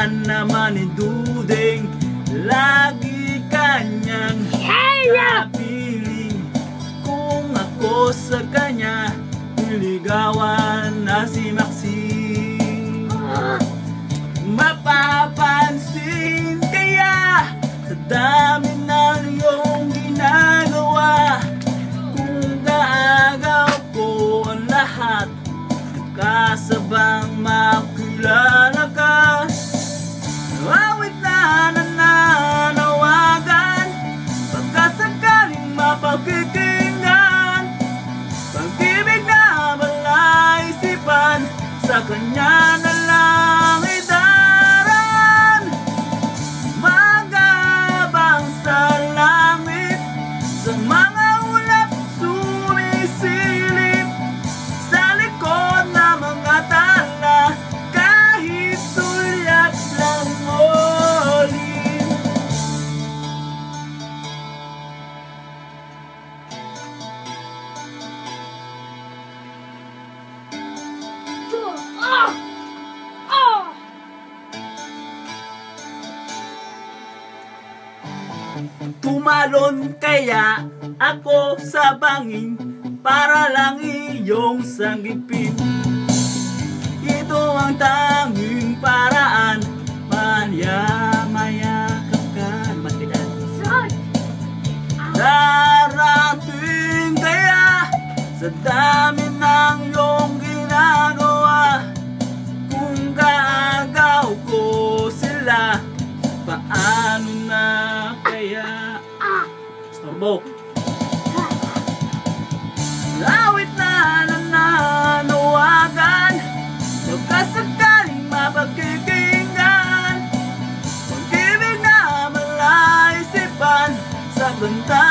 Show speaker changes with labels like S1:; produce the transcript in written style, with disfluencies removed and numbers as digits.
S1: yan naman ni Dudeng, lagi kanyang napiling. Kung ako sa kanya niligawan na si Maxine, mapapansin kaya sa dami ng iyong ginagawa. Kung gaagaw ko ang lahat, kasabang makilala ka. Awit na nananawagan, pagkasakaling mapakikinggan. Pag-ibig na malaisipan, sa kanya na lang idaran. Magabang sa langit, sa mga ulap sumisilip, sa likod na mga tala, kahit sulyap lang ulit. Tumalon kaya ako sa bangin para lang iyong sanggipin. Ito ang tanging paraan, mayakap ka. Darating kaya sa dami ng iyong ginagawa. Kung gaagaw ko sila, paano na kaya? Storbo. Awit na nananawagan, pagkasakaling mapakikinggan. Pag-ibig na malaisipan, sa banta